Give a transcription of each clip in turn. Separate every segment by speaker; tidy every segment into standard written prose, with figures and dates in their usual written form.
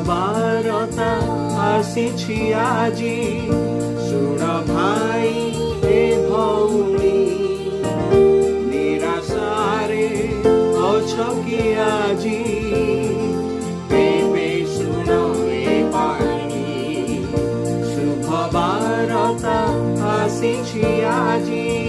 Speaker 1: ବାରତା ଆସିଛି ଆଜି। ଶୁଣ ଭାଇ ଏ ଭଉଣୀ, ନିରାଶାରେ ଅଛ କି ଆଜି? ଏବେ ଶୁଣ ଏ ବାଣୀ, ଶୁଭ ବାରତା ଆସିଛି ଆଜି।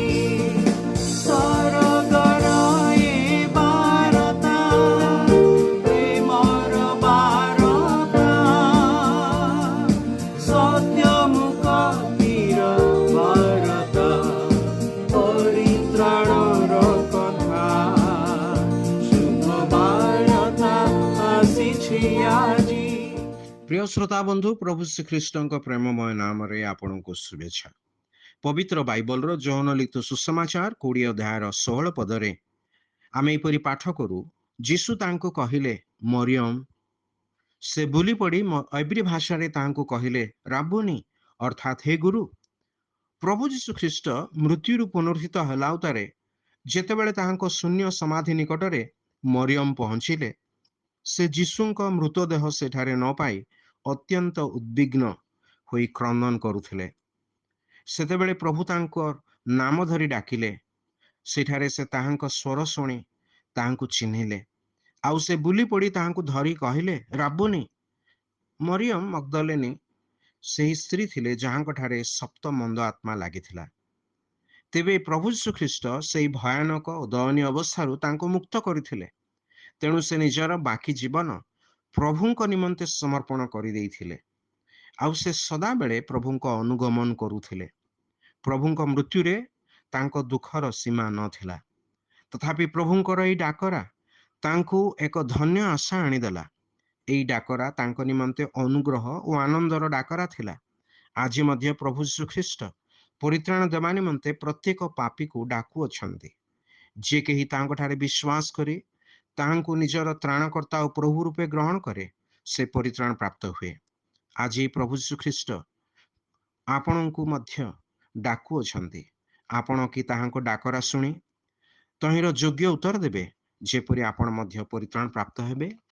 Speaker 2: प्रिय श्रोता बंधु, प्रभु श्रीख्रीष्ट प्रेममय नाम आपको शुभेच्छा। पवित्र बाइबल रो जौन लिखित सुसमाचार 20 अध्याय 16 पदरे आम एपरी पाठ करू। जीशु तांको कहिले मरियम। से बुली पड़ी एब्री भाषा रे तांको कहिले राबुनी, अर्थात हे गुरु। प्रभु जीशु ख्रीष्ट मृत्यु पुनरुत्थित हलाउतारे जेतेबेले तांको शून्य समाधि निकटरे मरियम पहुंचिले, से जीशुंको मृतदेह सेठारे न पाई अत्यंत उद्विग्न होई क्रंदन करुथिले। सेतेबेले प्रभु तांको नाम धरी डाकिले। सेठारे से ताहांको स्वर शुणी ताहांको चिन्हिले। आउ से बुली पड़ी ताहांको धरी कहिले राबुनी। मरियम मगदलेनी सेही स्त्री थिले जहांको ठारे सप्त मंद आत्मा लागिथिला। तेबे प्रभु यीशु ख्रीष्ट सेही भयानक और दयनीय अवस्थारु तांको मुक्त करिथिले। तेणु से निजर बाकी जीवन प्रभुंको निमंते समर्पण करि देइथिले। आउ से सदा बेले प्रभुंको अनुगमन करुथिले। प्रभुंको मृत्यु रे तांको दुखर सीमा नथिला। तथापि प्रभुंकर एई डाकरा तांको एक धन्य आशा आनिदेला। एई डाकरा तांको निमंते अनुग्रह और आनंदर डाकरा थिला। आज मध्य प्रभु यीशु ख्रीष्ट परित्राण देवा निमंते प्रत्येक पापी को डाकू अछंती। जे केही तांको ठारे विश्वास करे, तांको निजर त्राणकर्ता और प्रभु रूपे ग्रहण करे, से परित्राण प्राप्त हुए। आज प्रभु यीशु ख्रीष्ट आपणको मध्य डाकू अछंती। आपण कि ताहांको डाकरा सुनी तहिर योग्य उत्तर देबे, जेपरि आपण मध्य परित्राण प्राप्त हेबे